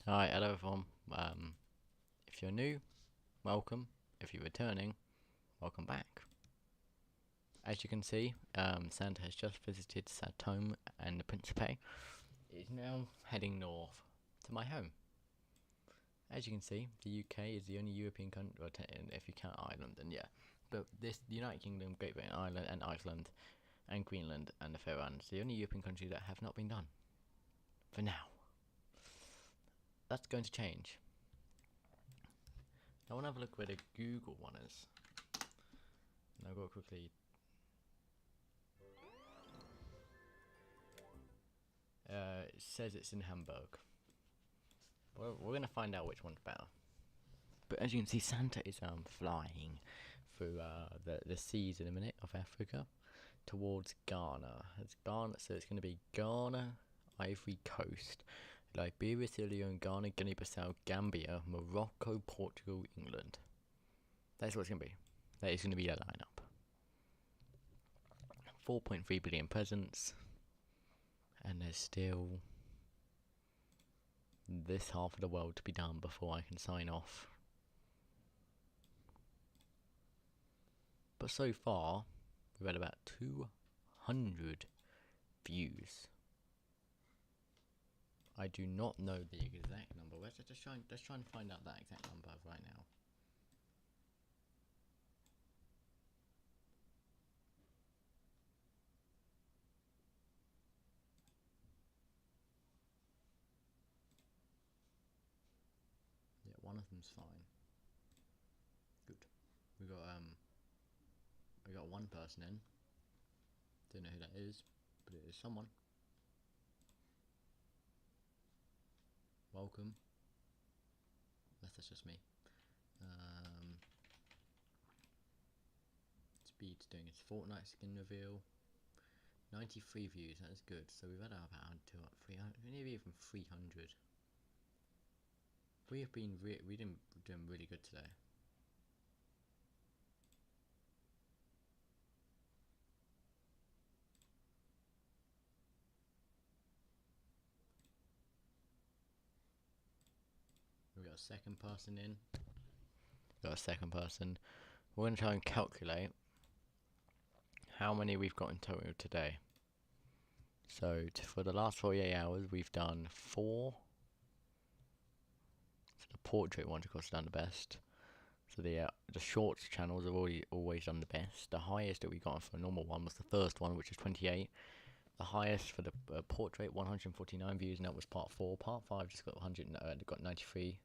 Hi, hello everyone. If you're new, welcome. If you're returning, welcome back. As you can see, Santa has just visited Satome and the Principe. It is now heading north to my home. As you can see, the UK is the only European country, well, if you count Ireland, then yeah. But the United Kingdom, Great Britain, Ireland, and Iceland, and Greenland, and the Faroe Islands, the only European countries that have not been done. For now. That's going to change. I want to have a look where the Google one is. And I'll go quickly. It says it's in Hamburg. We're gonna find out which one's better. But as you can see, Santa is flying through the seas in a minute of Africa towards Ghana. It's Ghana, so it's gonna be Ghana, Ivory Coast, Liberia, Sierra Leone, Ghana, Guinea-Bissau, Gambia, Morocco, Portugal, England. That's what it's gonna be. That is gonna be the lineup. 4.3 billion presents, and there's still this half of the world to be done before I can sign off. But so far, we've had about 200 views. I do not know the exact number. Let's try and find out that exact number right now. Yeah, one of them's fine. Good. We got one person in. Don't know who that is, but it is someone. Welcome. Unless that's just me. Speed's doing its Fortnite skin reveal. 93 views, that is good. So we've had about 300, maybe even 300. We have been doing really good today. We got a second person in. Got a second person. We're going to try and calculate how many we've got in total today. So for the last 48 hours, we've done 4. So the portrait ones, of course, done the best. So the shorts channels have always done the best. The highest that we got for a normal one was the first one, which is 28. The highest for the portrait, 149 views, and that was part 4. Part 5 just got 100, got 93.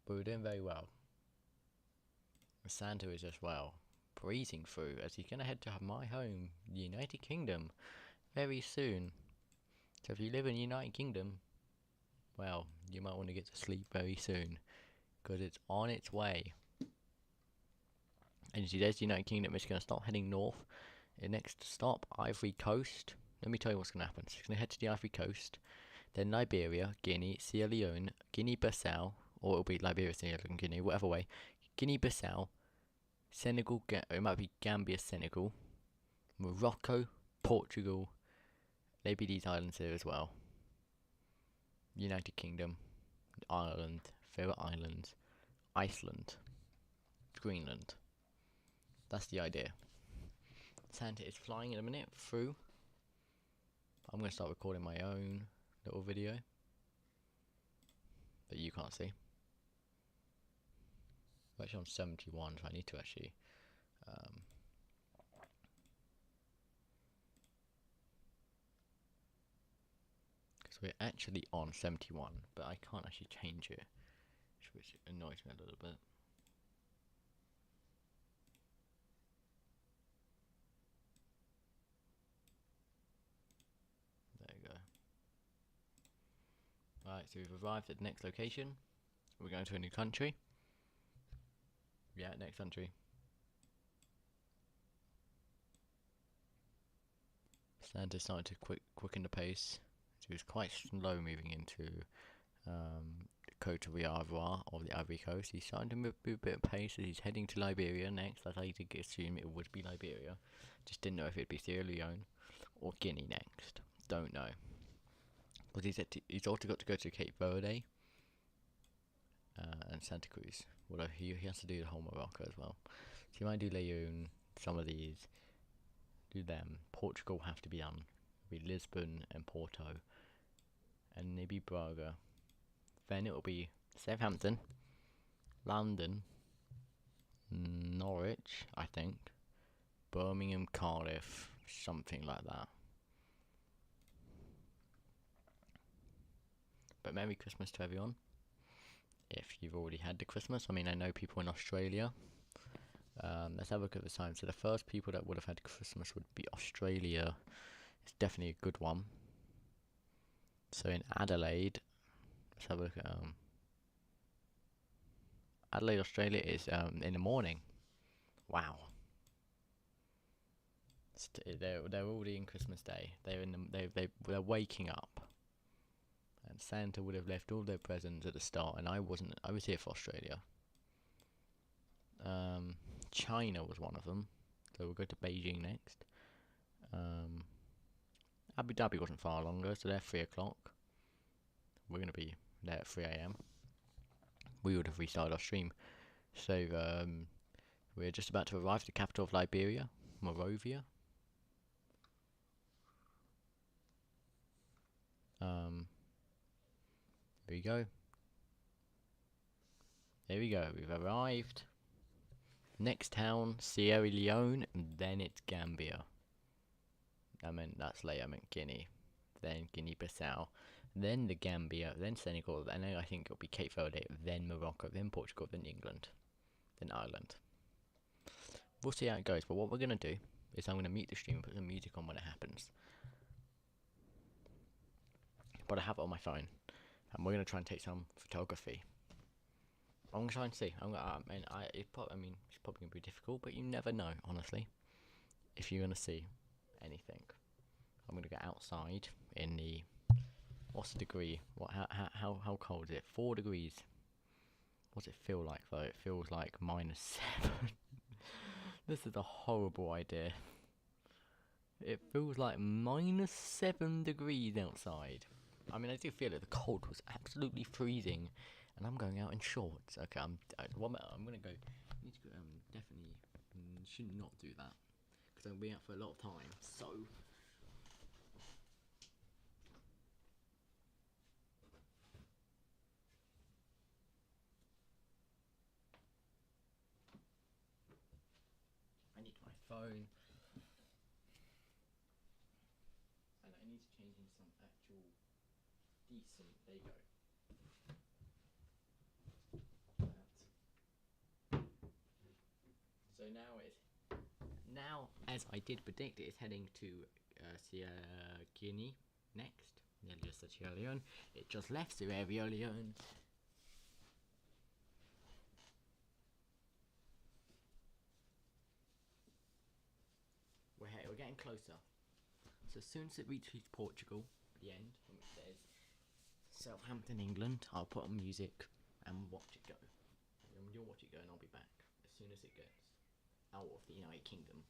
But we're doing very well. Santa is as well breezing through as he's going to head to my home, the United Kingdom, very soon. So if you live in the United Kingdom, well, you might want to get to sleep very soon because it's on its way. And you see, there's the United Kingdom. It's going to start heading north. The next stop, Ivory Coast. Let me tell you what's going to happen. So it's going to head to the Ivory Coast, then Liberia, Guinea, Sierra Leone, Guinea-Bissau, or it'll be Liberia, Sierra Leone, Guinea, whatever way. Guinea-Bissau, Senegal, it might be Gambia, Senegal, Morocco, Portugal, maybe these islands here as well. United Kingdom, Ireland, Faroe Islands, Iceland, Greenland. That's the idea. Santa is flying in a minute through. I'm going to start recording my own little video that you can't see. I'm actually on 71, so I need to actually because we're actually on 71, but I can't actually change it, which annoys me a little bit. There you go. Right, so we've arrived at the next location. We're going to a new country. Yeah, next country. Santa started to quicken the pace. So he was quite slow moving into Cote d'Ivoire or the Ivory Coast. He's starting to move a bit of pace as he's heading to Liberia next. I did assume it would be Liberia. Just didn't know if it'd be Sierra Leone or Guinea next. Don't know. Because he's also got to go to Cape Verde and Santa Cruz. Well, he has to do the whole Morocco as well. So you might do Leon, some of these, do them. Portugal have to be done. It'll be Lisbon and Porto, and maybe Braga. Then it'll be Southampton, London, Norwich, I think, Birmingham, Cardiff, something like that. But Merry Christmas to everyone. If you've already had the Christmas, I mean, I know people in Australia. Let's have a look at the time. So the first people that would have had Christmas would be Australia. It's definitely a good one. So in Adelaide, let's have a look at Adelaide, Australia is in the morning. Wow. They're already in Christmas Day. They're waking up. And Santa would have left all their presents at the start, and I wasn't. I was here for Australia. China was one of them, so we'll go to Beijing next. Abu Dhabi wasn't far longer, so they're 3 o'clock. We're gonna be there at 3 a.m. We would have restarted our stream. So we're just about to arrive at the capital of Liberia, Monrovia. There we go. There we go. We've arrived. Next town, Sierra Leone, and then it's Gambia. That's later. I meant Guinea. Then Guinea-Bissau. Then the Gambia. Then Senegal. Then I think it'll be Cape Verde. Then Morocco. Then Portugal. Then England. Then Ireland. We'll see how it goes. But what we're going to do is I'm going to mute the stream and put some music on when it happens. But I have it on my phone. And we're going to try and take some photography. I'm going to try and see. It's probably going to be difficult, but you never know, honestly, if you're going to see anything. I'm going to go outside in the... What's the degree? How cold is it? 4 degrees. What's it feel like, though? It feels like -7. This is a horrible idea. It feels like -7 degrees outside. I mean, I do feel it. The cold was absolutely freezing, and I'm going out in shorts. Okay, I'm gonna go. Need to go. Definitely should not do that because I'll be out for a lot of time. So. I need my phone. And I need to change into some actual decent. There you go. So now as I did predict, it is heading to Sierra Guinea next. Nearly just said Sierra Leone. It just left Sierra Leone. We're getting closer. So as soon as it reaches Portugal, at the end, when it says Southampton, England, I'll put on music and watch it go. And you'll watch it go, and I'll be back as soon as it gets out of the United Kingdom.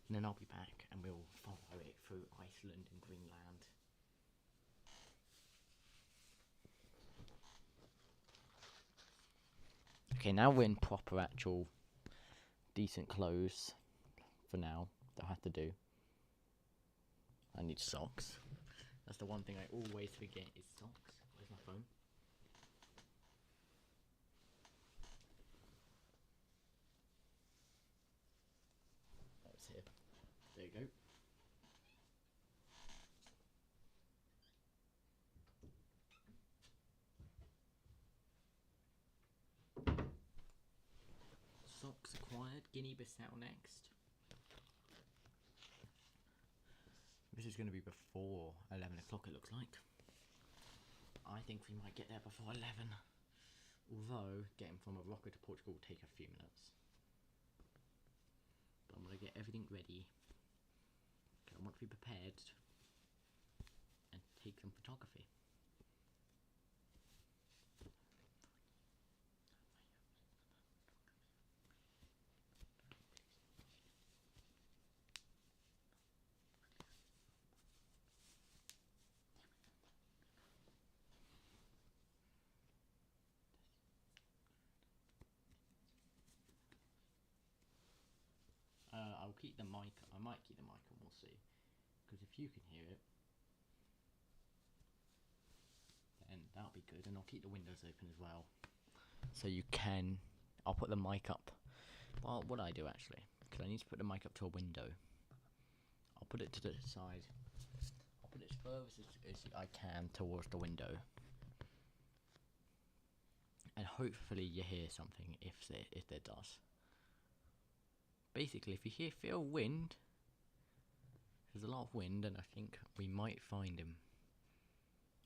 And then I'll be back, and we'll follow it through Iceland and Greenland. Okay, now we're in proper, actual, decent clothes. For now, that I have to do. I need socks. That's the one thing I always forget is socks. Where's my phone? Oh, it's here. There you go. Socks acquired. Guinea-Bissau next. This is going to be before 11 o'clock, it looks like. I think we might get there before 11. Although, getting from Morocco to Portugal will take a few minutes. But I'm going to get everything ready. Okay, I want to be prepared and take some photography. I'll keep the mic. I might keep the mic on. We'll see. Because if you can hear it, then that'll be good. And I'll keep the windows open as well, so you can. I'll put the mic up. Well, what I do actually, because I need to put the mic up to a window. I'll put it to the side. I'll put it as furthest as I can towards the window. And hopefully you hear something if there does. Basically, if you feel wind, there's a lot of wind, and I think we might find him.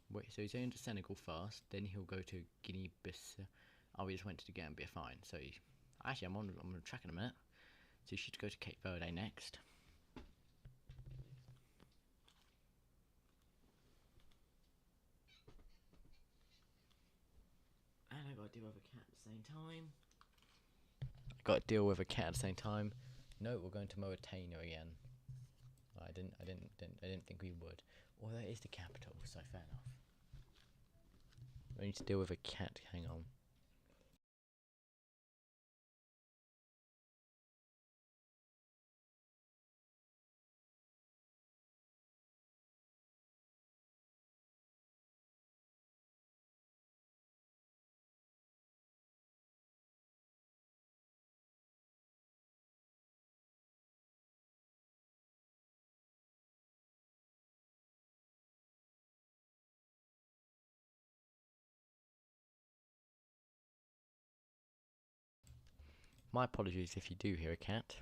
Wait, so he's going to Senegal first, then he'll go to Guinea-Bissau. Oh, we just went to the Gambia, fine. So actually, I'm on the track in a minute. So you should go to Cape Verde next. And I got to deal with a cat at the same time. Got to deal with a cat at the same time. No, we're going to Mauritania again. I didn't think we would. Although it is the capital, so fair enough. We need to deal with a cat. Hang on. My apologies if you do hear a cat.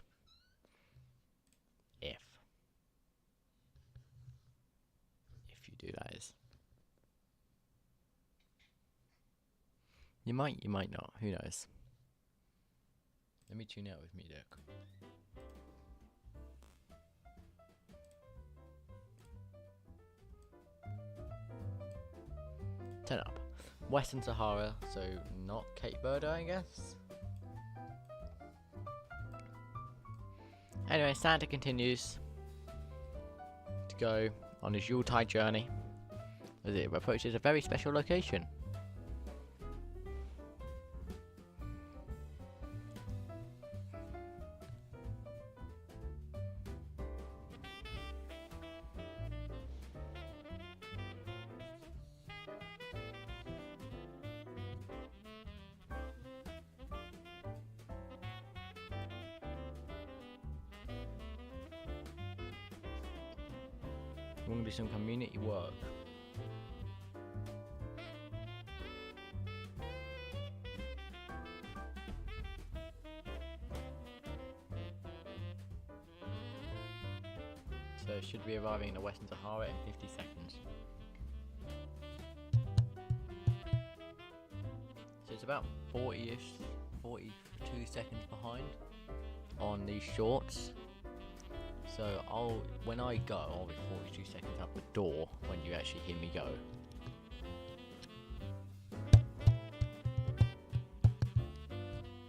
If you do, that is. You might not. Who knows? Let me tune out with music. Turn up. Western Sahara, so not Cape Verde, I guess. Anyway, Santa continues to go on his Yuletide journey as it approaches a very special location. We're going to do some community work. So it should be arriving in the Western Sahara in 50 seconds. So it's about 40-ish, 42 seconds behind on these shorts. So when I go, I'll be 42 seconds out the door when you actually hear me go.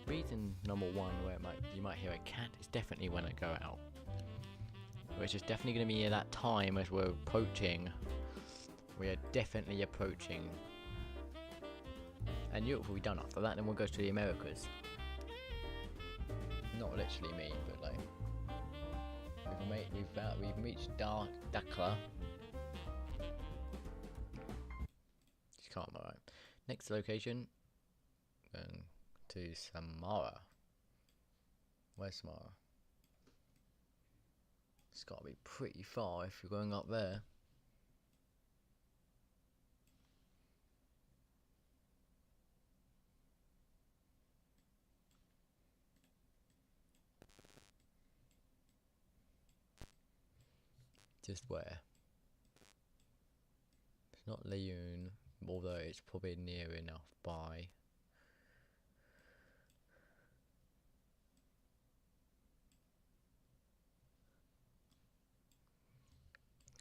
Reason number one where you might hear a cat is definitely when I go out. Which is definitely going to be near that time as we're approaching. We are definitely approaching. And Europe will be done after that, then we'll go to the Americas. Not literally me, but like... We've reached Dakar. Just can't right. Next location, going to Samara. Where's Samara? It's got to be pretty far if you're going up there. Just where? It's not Leon, although it's probably near enough by.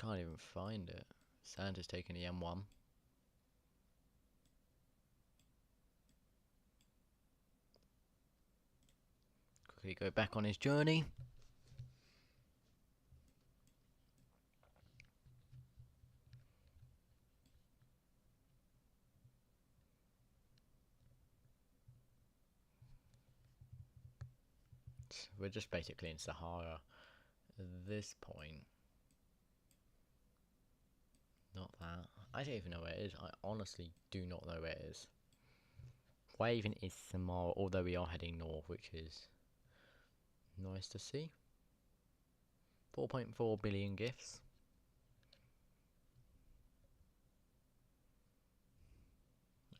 Can't even find it. Santa's taking the M1. Quickly go back on his journey. distance. We're just basically in Sahara at this point. Not that. I don't even know where it is. I honestly do not know where it is. Where even is Samara? Although we are heading north, which is nice to see. 4.4 billion gifts.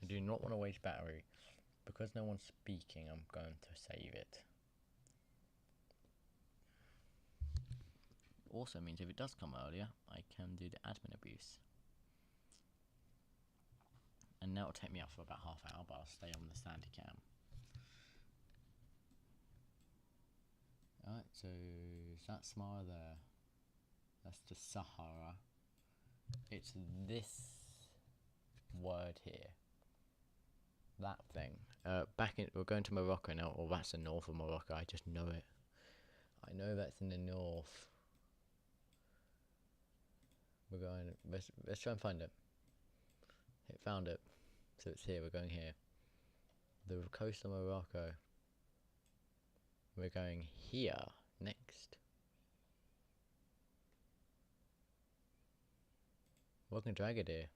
I do not want to waste battery. Because no one's speaking, I'm going to save it. Also means if it does come earlier, I can do the admin abuse. And now it'll take me up for about half an hour, but I'll stay on the sandy cam. Alright, so is that Samara there? That's the Sahara. It's this word here. That thing. We're going to Morocco now, or that's the north of Morocco, I just know it. I know that's in the north. We're going, let's try and find it. It found it. So it's here, we're going here. The coast of Morocco. We're going here next. Welcome to Agadir.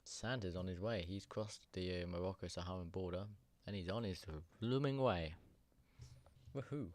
Santa's on his way. He's crossed the Morocco-Saharan border and he's on his blooming way. Woohoo!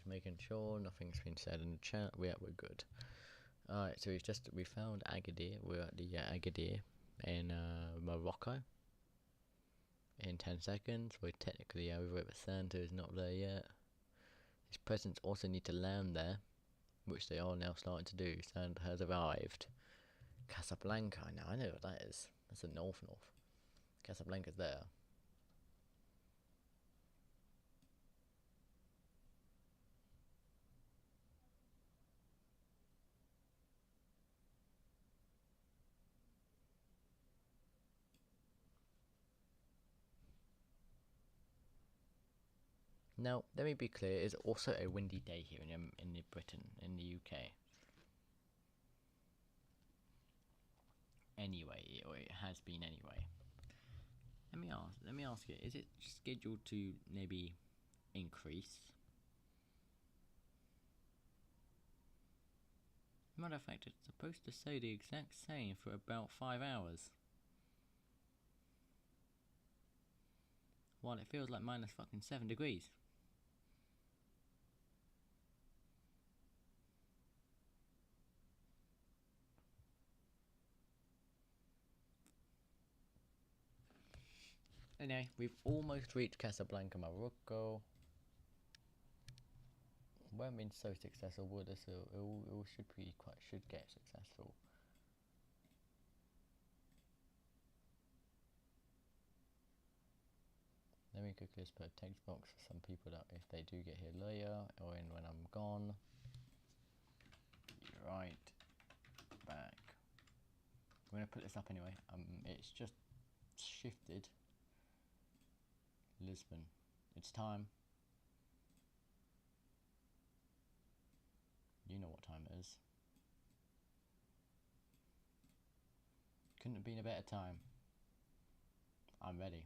Making sure nothing's been said in the chat. We're good. Alright, so we found Agadir. We're at the Agadir in Morocco. In 10 seconds, we're technically over it, but Santa is not there yet. His presents also need to land there, which they are now starting to do. Santa has arrived. Casablanca, now I know what that is. That's the north. Casablanca's there. Now, let me be clear, it's also a windy day here in Britain, in the UK. Anyway, or it has been anyway. Let me ask you, is it scheduled to maybe increase? Matter of fact, it's supposed to say the exact same for about 5 hours. While it feels like minus fucking 7 degrees. Anyway, we've almost reached Casablanca, Morocco. We haven't been so successful with this, it should get successful. Let me quickly just put a text box for some people that if they do get here later or when I'm gone. Right back. I'm gonna put this up anyway. It's just shifted. Lisbon. It's time. You know what time it is. Couldn't have been a better time. I'm ready.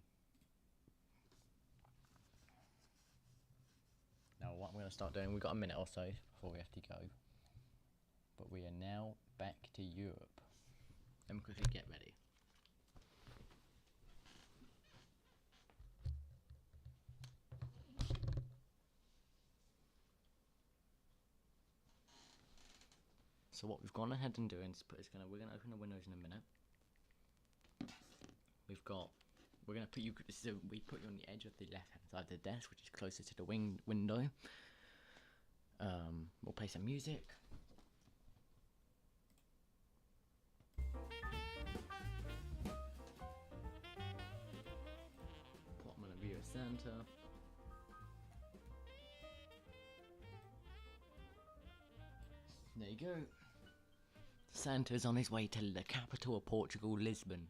Now what I'm going to start doing, we've got a minute or so before we have to go. But we are now back to Europe. Let me quickly get ready. So what we've gone ahead and doing is we're gonna open the windows in a minute. We're gonna put you. So we put you on the edge of the left-hand side of the desk, which is closer to the window. We'll play some music. Santa. There you go. Santa's on his way to the capital of Portugal, Lisbon.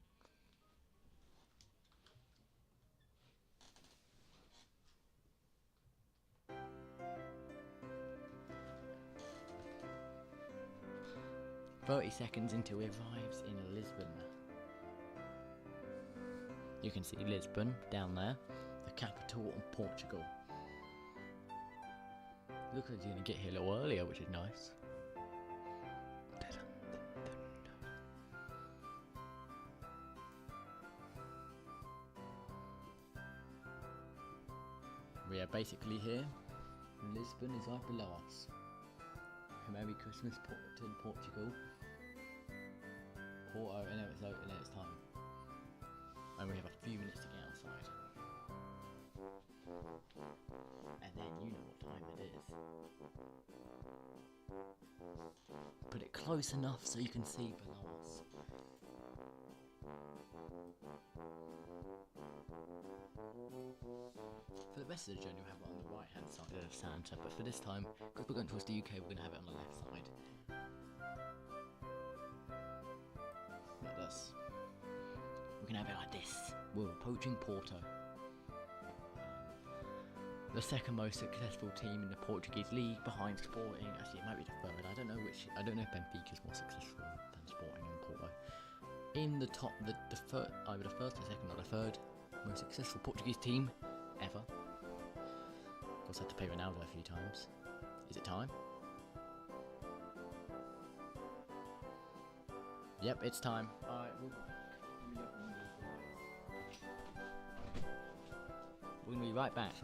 "30 seconds until he arrives in Lisbon." You can see Lisbon down there, the capital of Portugal. Looks like he's going to get here a little earlier, which is nice. We are basically here. Lisbon is right below us. Merry Christmas to Portugal. Porto, and then it's time. And we have a few minutes to get outside. And then you know what time it is. Put it close enough so you can see below us. For the rest of the journey we'll have it on the right hand side of Santa, but for this time, because we're going towards the UK, we're going to have it on the left side. Like this. We're going to have it like this. We're approaching Porto. The second most successful team in the Portuguese league, behind Sporting. Actually, it might be the third. I don't know if Benfica is more successful than Sporting and Porto. In the top, the either the first, the second, or the third most successful Portuguese team ever. Of course, I had to pay Ronaldo a few times. Is it time? Yep, it's time. Alright, we're going to be right back.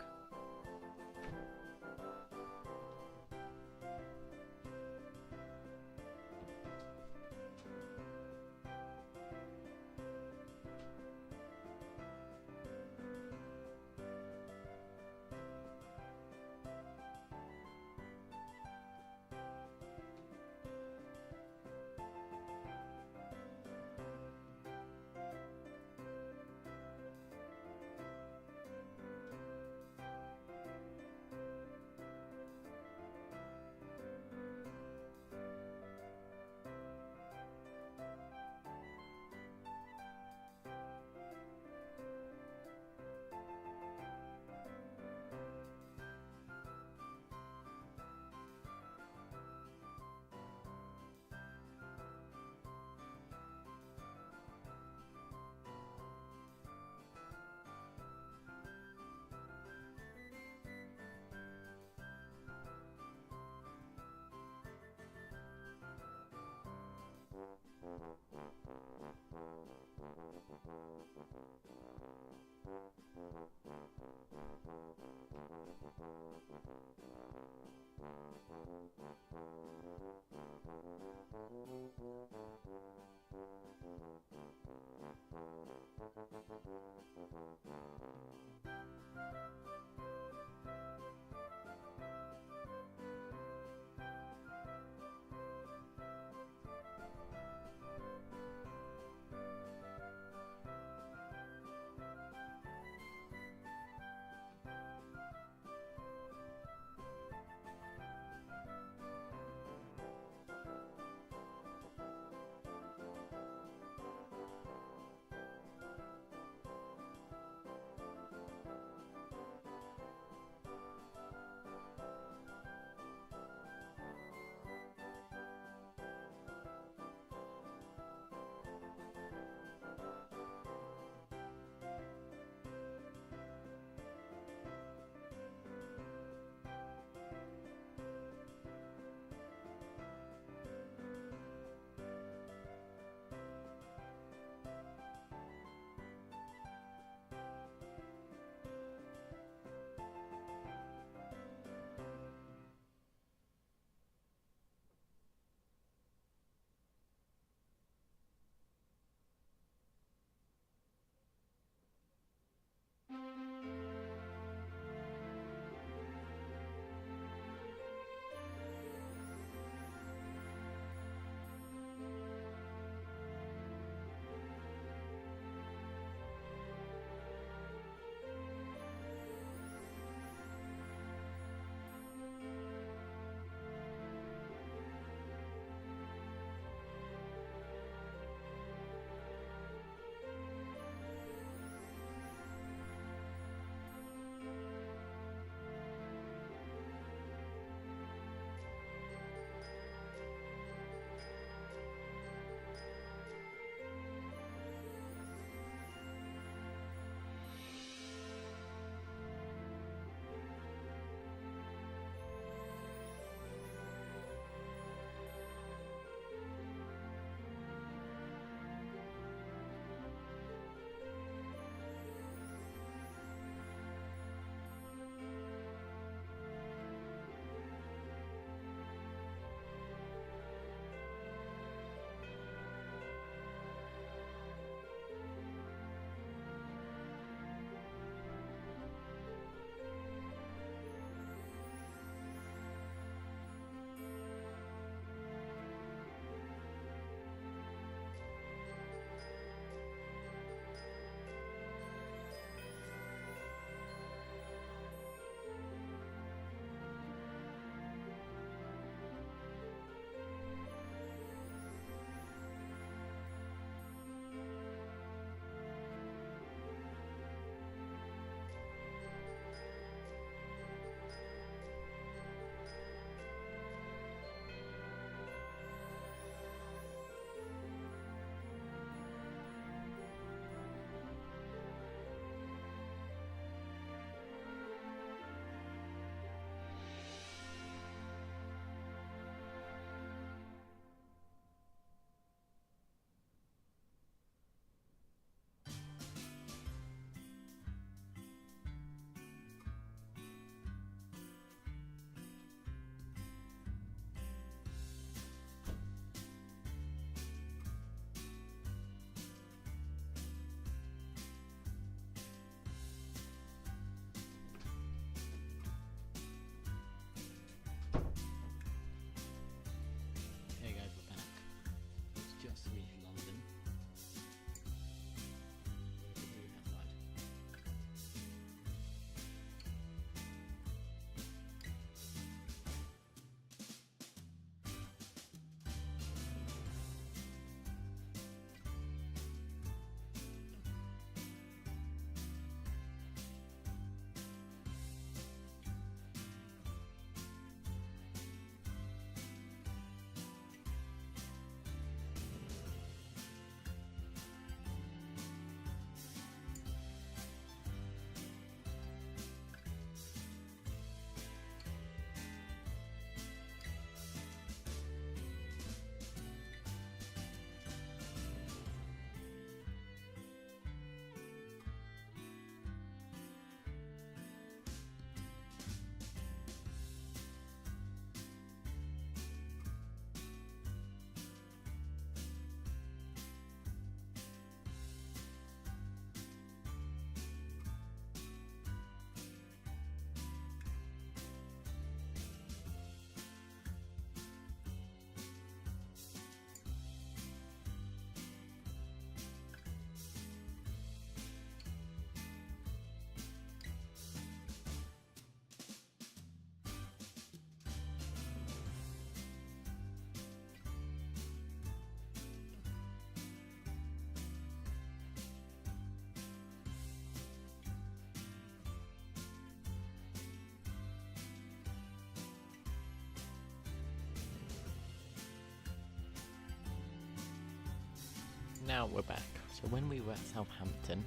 Now we're back. So when we were at Southampton,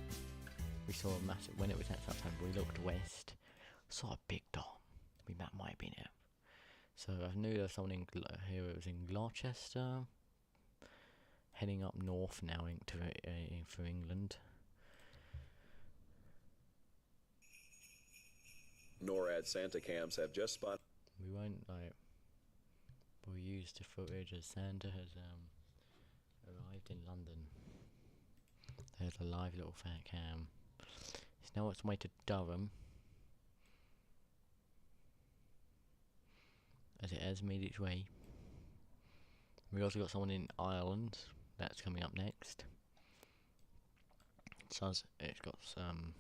we saw a massive. When it was at Southampton, we looked west, saw a big dom. That might have been it. So I knew there was someone in here. It was in Gloucester, heading up north now for England. NORAD Santa cams have just spotted. We won't we'll use the footage as Santa has arrived in London. There's a live little fat cam. It's now on its way to Durham, as it has made its way. We also got someone in Ireland that's coming up next. So it's got some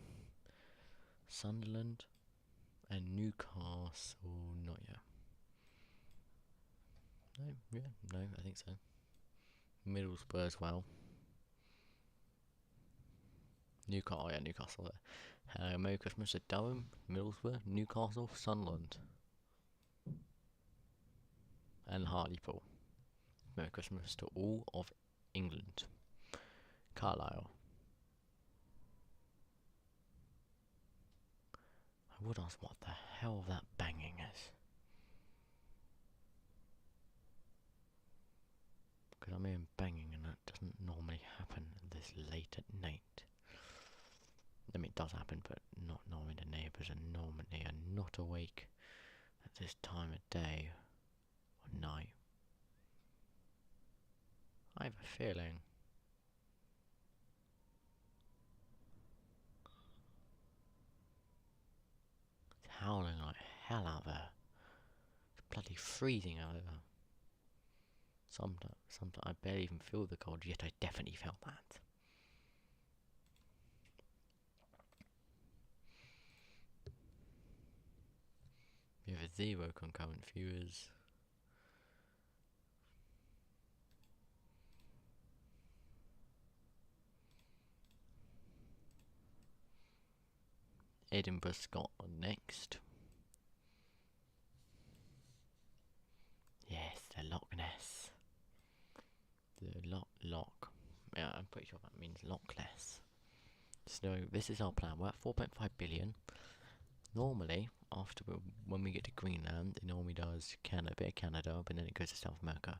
Sunderland and Newcastle, not yet. No, I think so. Middlesbrough as well. Newcastle there. Merry Christmas to Durham, Middlesbrough, Newcastle, Sunderland, and Hartlepool. Merry Christmas to all of England. Carlisle. I would ask what the hell that banging is. Because I'm hearing banging and that doesn't normally happen this late at night. I mean, it does happen, but not normally. The neighbours are not awake at this time of day or night. I have a feeling it's howling like hell out there. It's bloody freezing out there. Sometimes I barely even feel the cold, yet I definitely felt that. We have 0 concurrent viewers. Edinburgh, Scotland next. Yes, the Loch Ness. The Loch. Yeah, I'm pretty sure that means Loch Ness. So this is our plan. We're at 4.5 billion. Normally, when we get to Greenland, it normally does a bit of Canada, but then it goes to South America.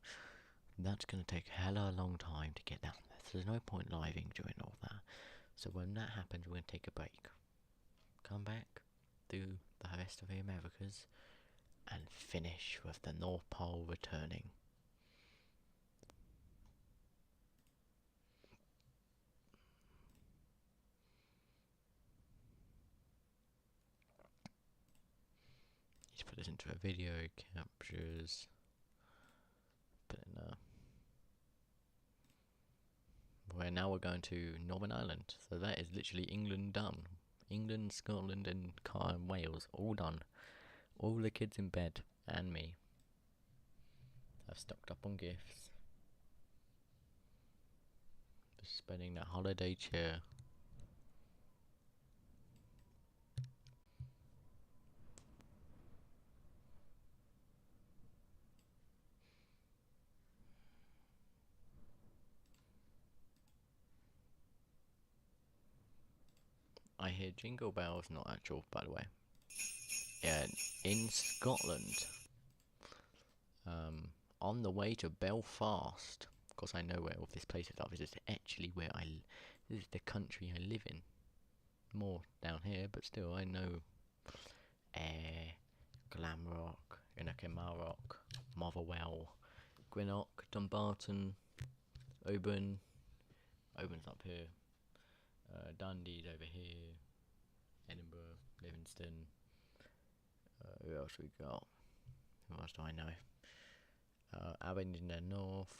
That's going to take hella long time to get down there. So there's no point living during all that. So when that happens, we're going to take a break. Come back, do the rest of the Americas, and finish with the North Pole returning. Let's put this into a video, captures, put in there. Where now we're going to Northern Ireland, so that is literally England done. England, Scotland and Wales, all done. All the kids in bed, and me. I've stocked up on gifts. Just spending that holiday cheer. I hear jingle bells, not actual, by the way. Yeah, in Scotland. On the way to Belfast. Of course, I know where all this place is. This is actually where this is the country I live in. More down here, but still, I know Glamrock, Inachimmarock, Motherwell, Greenock, Dumbarton, Oban. Oban's up here. Dundee's over here. Edinburgh, Livingston. Who else we got? Who else do I know? Aberdeen in the north.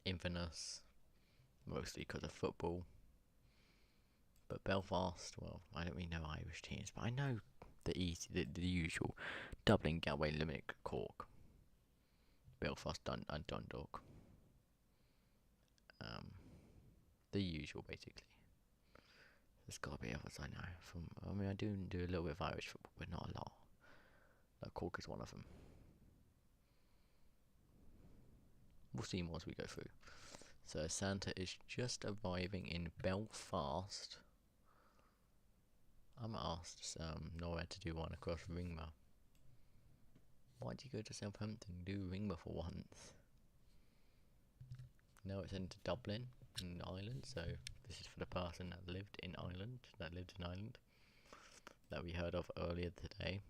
Inverness, mostly because of football. But Belfast, well, I don't really know Irish teams, but I know the usual. Dublin, Galway, Limerick, Cork. Belfast, and Dundalk. The usual, basically. There's got to be others I know. I do a little bit of Irish football, but not a lot. Like Cork is one of them. We'll see more as we go through. So Santa is just arriving in Belfast. I'm asked Nora to do one across Ringmer. Why'd you go to Southampton? Do Ringmer for once. Now it's into Dublin in Ireland, so this is for the person that lived in Ireland, that we heard of earlier today.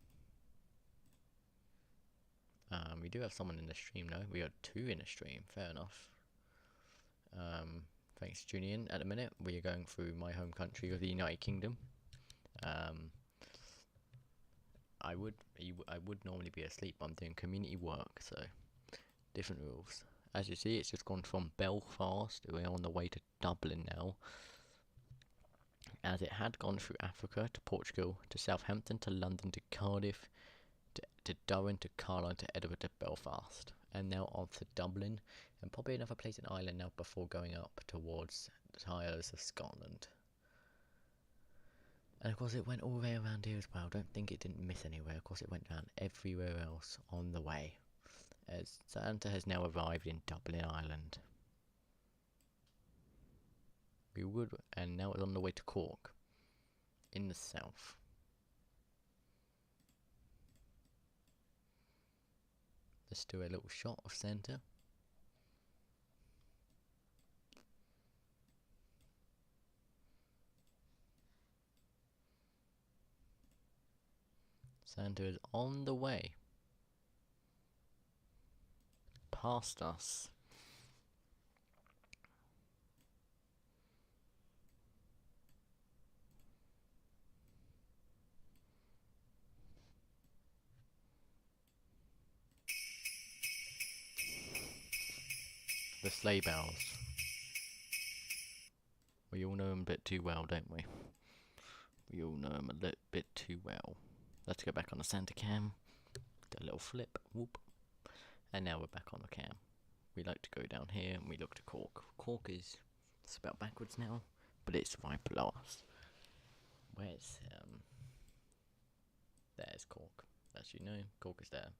We do have someone in the stream now. We got 2 in the stream, fair enough. Thanks for tuning in. At the minute, we are going through my home country of the United Kingdom. I would normally be asleep, but I'm doing community work, so different rules. As you see, it's just gone from Belfast. We're on the way to Dublin now, as it had gone through Africa to Portugal to Southampton to London to Cardiff to Durham to Carlisle to Edinburgh to Belfast, and now on to Dublin and probably another place in Ireland now before going up towards the Isles of Scotland. And of course it went all the way around here as well. Don't think it didn't miss anywhere. Of course it went down everywhere else on the way, as Santa has now arrived in Dublin, Ireland. And now it's on the way to Cork in the south. Let's do a little shot of Santa. Santa is on the way past us. The sleigh bells. We all know them a bit too well, don't we? We all know them a little bit too well. Let's go back on the Santa cam. Do a little flip, whoop. And now we're back on the cam. We like to go down here and we look to Cork. Cork is spelled backwards now, but it's right below us. Where's, there's Cork. As you know, Cork is there.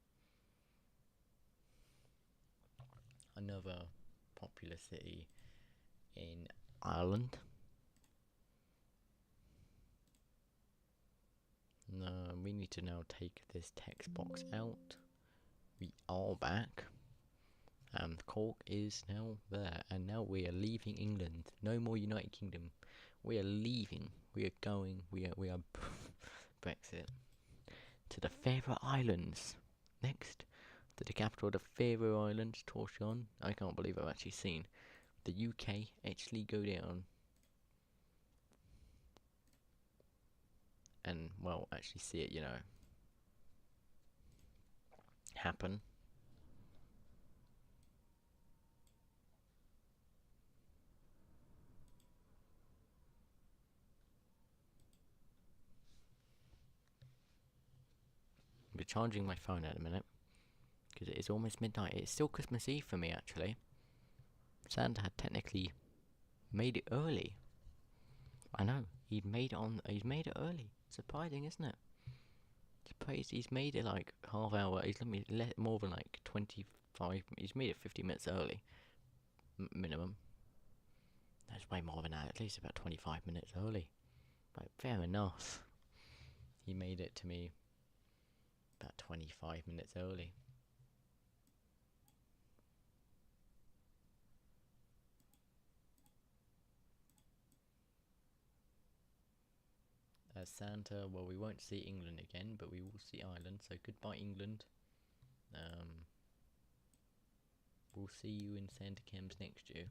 Another popular city in Ireland. No, we need to now take this text box out. We are back. Cork is now there, and now we are leaving England. No more United Kingdom. We are leaving. We are going. We are Brexit to the Faroe Islands. Next, to the capital of the Faroe Islands, Torshavn. I can't believe I've actually seen the UK actually go down. And, well, actually see it, you know, happen. I'll be charging my phone at a minute, because it is almost midnight. It's still Christmas Eve for me, actually. Santa had technically made it early. I know, he's made it early. Surprising, isn't it? Surprised he's made it like half hour. He's more than like 25. He's made it 50 minutes early, minimum. That's way more than that. At least about 25 minutes early. But fair enough. He made it to me about 25 minutes early. As Santa, well, we won't see England again, but we will see Ireland, so goodbye England. We'll see you in Santa Cam's next year.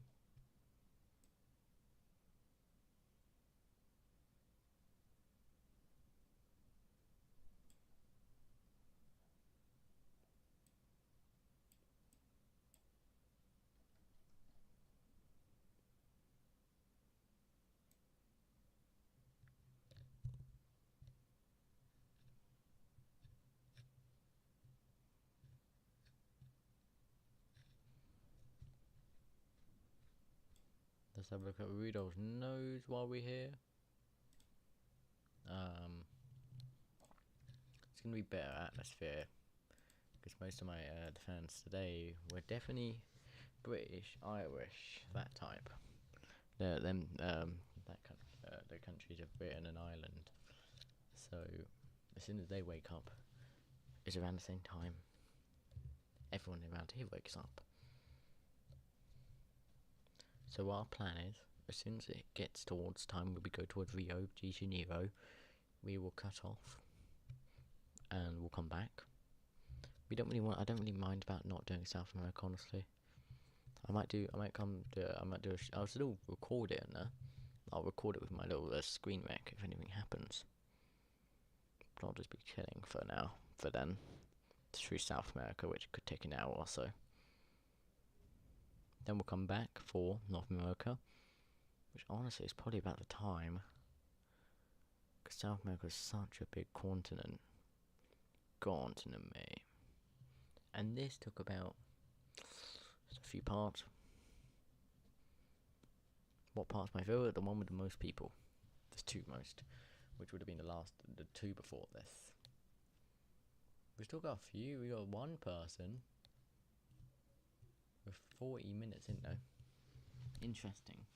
Let's have a look at Rudolph's nose while we're here. It's gonna be better atmosphere, because most of my fans today were definitely British, Irish, that type. The countries of Britain and Ireland. So as soon as they wake up, it's around the same time. Everyone around here wakes up. So our plan is, as soon as it gets towards time where we go towards Rio de Janeiro, we will cut off, and we'll come back. I don't really mind about not doing South America, honestly. I'll still record it in there. I'll record it with my little screen rec if anything happens. But I'll just be chilling for now, for then, through South America, which could take an hour or so. Then we'll come back for North America, which honestly is probably about the time, because South America is such a big continent. Mate. And this took about just a few parts. What part's my favorite? The one with the most people. There's two most, which would have been the two before this. We still got a few. We got one person with 40 minutes in though. Interesting.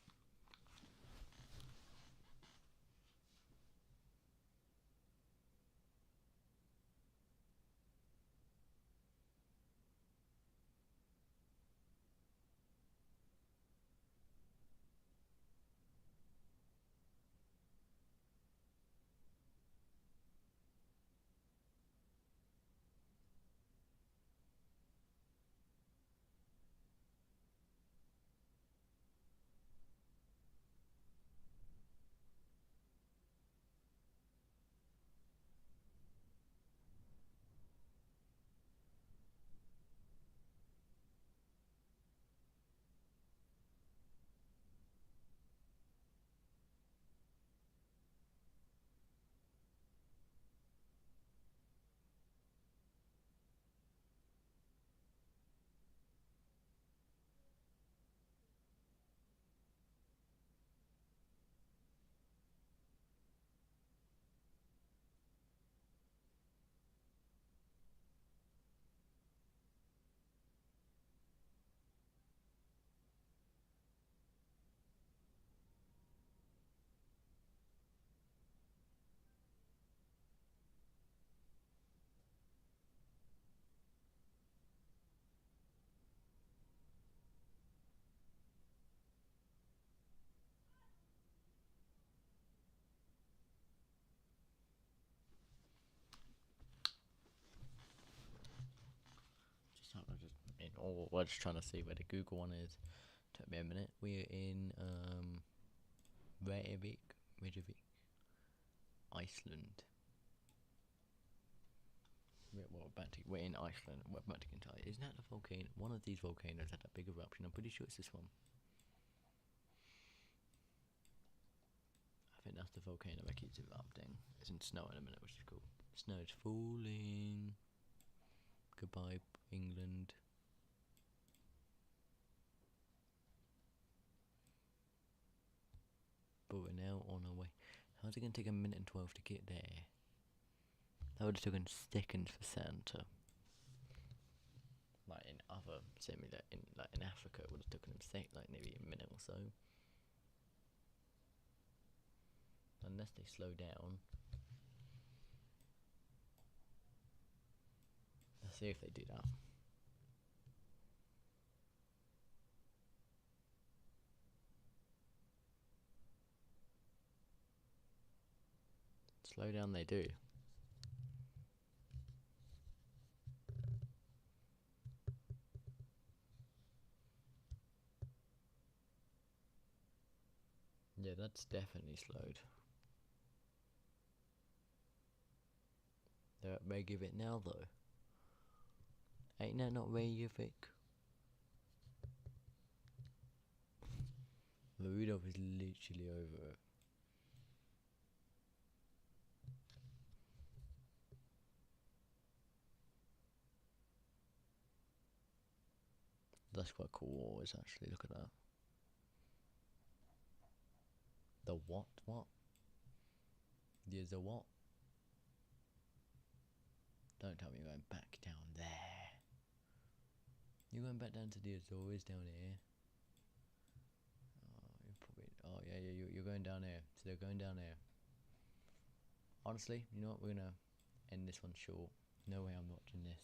We're just trying to see where the Google one is. Took me a minute. We're in Reykjavik, Iceland. We're in Iceland. We're about to get into it. Isn't that the volcano? One of these volcanoes had a big eruption. I'm pretty sure it's this one. I think that's the volcano that keeps erupting. It's in snow in a minute, which is cool. Snow is falling. Goodbye, England. But we're now on our way. How's it going to take 1 minute and 12 to get there? That would have taken seconds for Santa. Like in other similar, in Africa, it would have taken them maybe a minute or so. Unless they slow down. Let's see if they do that. Slow down they do. Yeah, that's definitely slowed. They're at Reykjavik now though. Ain't that not Reykjavik? Rudolph is literally over it. That's quite cool always actually, look at that. The what? There's a what? Don't tell me you're going back down there. You're going back down to the Azores down here. Oh, you're probably. Oh yeah, you're going down there. So they're going down there. Honestly, you know what? We're gonna end this one short. No way I'm watching this.